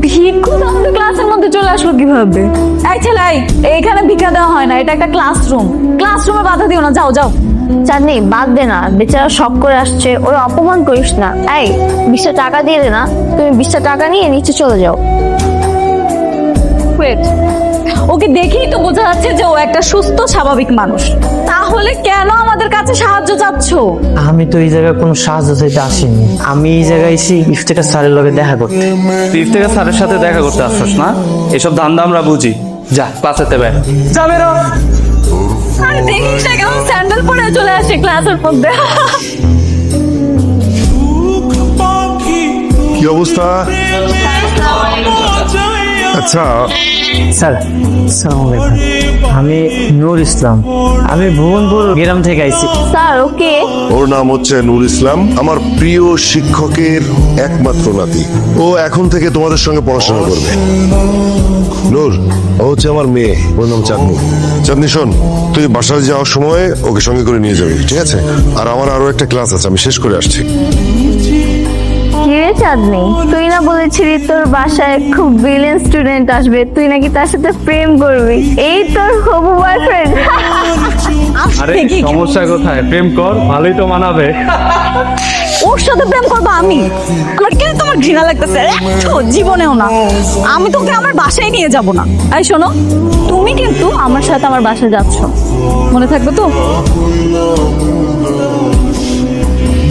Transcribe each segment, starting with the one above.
ভিক্ষু তো আমাদের ক্লাসের মধ্যে চলে আসলো কিভাবে? এই ছেলে, এইখানে ভিক্ষা দেওয়া হয় না, এটা একটা ক্লাসরুম। ক্লাসরুমে বাধা দিও না, যাও যাও। চাঁদনি বাদ দে না, বেচারা শখ করে আসছে, ওর অপমান করিস না। এই 20টা টাকা দিয়ে দে না, তুমি 20টা টাকা নিয়ে নিচে চলে যাও। ওয়েট, ওকে দেখেই তো বোঝা যাচ্ছে যে ও একটা সুস্থ স্বাভাবিক মানুষ, তাহলে কেন আমাদের কাছে সাহায্য চাচ্ছ? আমি তো এই জায়গায় কোনো সাহায্য চাইতে আসিনি, আমি এই জায়গায় এসে ইফতেখার স্যারের লগে দেখা করতে। তুই ইফতেখার স্যারের সাথে দেখা করতে আসছস না? এসব ধান্দা আমরা বুঝি। যা ক্লাসেতে বের। যা বেরো। আরে দেখিস না কেমন স্যান্ডেল পরে চলে আসে ক্লাসের মধ্যে। কি অবস্থা? আচ্ছা, স্যার আসসালামু আলাইকুম, আমি নূর ইসলাম, আমি ভুবনপুর গ্রাম থেকে আইছি। Sir okay. ওর নাম হচ্ছে নূর ইসলাম, আমার প্রিয় শিক্ষকের একমাত্র নাতি। ও এখন থেকে তোমাদের সঙ্গে পড়াশোনা করবে। নূর, ও হচ্ছে আমার মেয়ে, ওর নাম চাঁদনি। চাঁদনি শোন, তুই বাসায় যাওয়ার সময় ওকে সঙ্গে করে নিয়ে যাবি, ঠিক আছে? আর আমার আরো একটা ক্লাস আছে, আমি শেষ করে আসছি। কিরে চাঁদনি, তুই না বলেছিলি তোর বাসায় খুব ব্রিলিয়েন্ট স্টুডেন্ট আসবে, তুই নাকি তার সাথে প্রেম করবি? এই তোর হবু বয়ফ্রেন্ড? আরে সমস্যা কোথায়? প্রেম কর, ভালোই তো মানাবে। ওর সাথে প্রেম করবো আমি? আমার কেন তোমার ঘৃণা লাগতেছে? একটু জীবনেও না। আমি তোকে আমার বাসায় নিয়ে যাব না। এই শোনো, তুমি কিন্তু আমার সাথে আমার বাসায় যাচ্ছ, মনে থাকবে তো?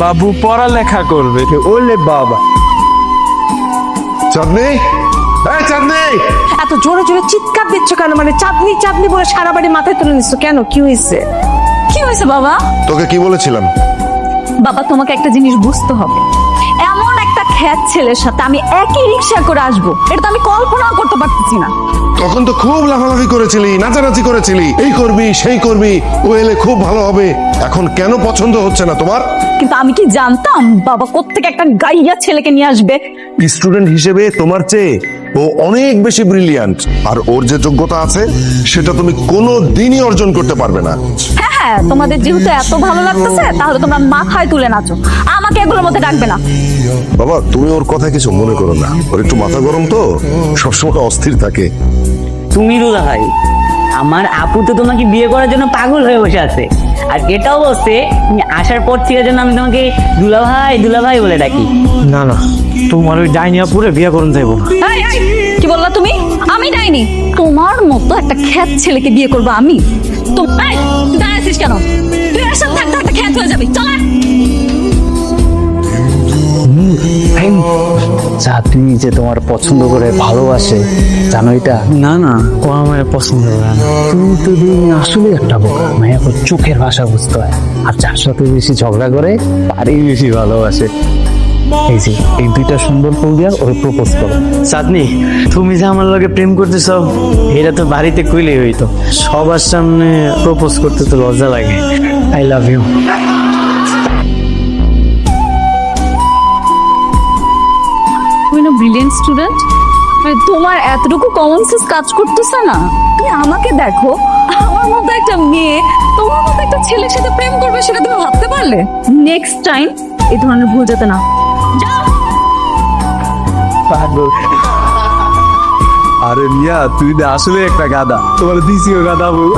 বাবু পড়ালেখা করবে। ওলে বাবা। চাঁদনি, এই চাঁদনি! এত জোরে জোরে চিৎকার দিচ্ছ কেন? মানে চাঁদনি চাঁদনি বলে সারা বাড়ি মাথায় তুলে নিচ্ছ কেন? কি হয়েছে? কি হয়েছে বাবা? তোকে কি বলেছিলাম? বাবা, তোমাকে একটা জিনিস বুঝতে হবে, এমন একটা খ্যাত ছেলের সাথে আমি একই রিক্সা করে আসবো, এটা তো আমি কল্পনাও করতে পারতেছি না। তখন তো খুব লাফালাফি করেছিলি, নাচানাচি করেছিলি, এই করবি সেই করবি, ও এলে খুব ভালো হবে। এখন কেন পছন্দ হচ্ছে না তোমার? কিন্তু আমি কি জানতাম বাবা কোত্থেকে একটা গাইয়া ছেলেকে নিয়ে আসবে? স্টুডেন্ট হিসেবে তোমার চেয়ে ও অনেক বেশি ব্রিলিয়ান্ট, আর ওর যে যোগ্যতা আছে সেটা তুমি কোনো দিনই অর্জন করতে পারবে না। হ্যাঁ হ্যাঁ, তোমাদের যেহেতু এত ভালো লাগতেছে তাহলে তোমরা মাথায় তুলে নাচো, আমাকে এগুলোর মধ্যে ডাকবে না। বাবা, তুমি ওর কথা কিছু মনে করো না, ওর একটু মাথা গরম তো, সবসময় অস্থির থাকে। তুমি রুদা ভাই, আমার আপু তো তোমাকে বিয়ে করার জন্য পাগল হয়ে বসে আছে। আর এটাও বলছে তুমি আসার পর থেকে যেন আমি তোমাকে দুলা ভাই বলে ডাকি। না না, তোমার ওই ডাইনিয়া পুরে বিয়ে করুন যাইবো না। এই, এই, কি বললা তুমি? আমি ডাইনি? তোমার মতো একটা খ্যাত ছেলেকে বিয়ে করবো আমি? এই, দাঁড়াইছিস কেন? তুই এর সাথে থাকতে থাকতে খ্যাত হয়ে যাবি, চল আয়। চাঁদনি যে তোমার পছন্দ করে ভালোবাসে, জানো এটা? না না, ও আমার পছন্দ করে না। তুমি তো আসলে একটা বোকা, মায়া চোখের ভাষা বুঝতে হয়, আর যার সাথে বেশি ঝগড়া করে তারই বেশি ভালোবাসে। এই যে এই দুইটা সুন্দর ফুল দিয়া ওরে প্রপোজ করো। চাঁদনি, তুমি যে আমার লগে প্রেম করতেছ এটা তো বাড়িতে কইলেই হইতো, সবার সামনে প্রপোজ করতে তো লজ্জা লাগে। I love you. তুমি না ব্রিলিয়েন্ট স্টুডেন্ট, মানে তোমার এতটুকু কমন সেন্স কাজ করতেছে না? তুমি আমাকে দেখো, আমার মতো একটা মেয়ে তোমার মতো একটা ছেলের সাথে প্রেম করবে, সেটা তুমি ভাবতে পারলে? নেক্সট টাইম এই ধরনের ভুল যাতে না। যাও। আরে মিয়া, তুই আসলে একটা গাদা, তোমার দিছিও গাদা বউ।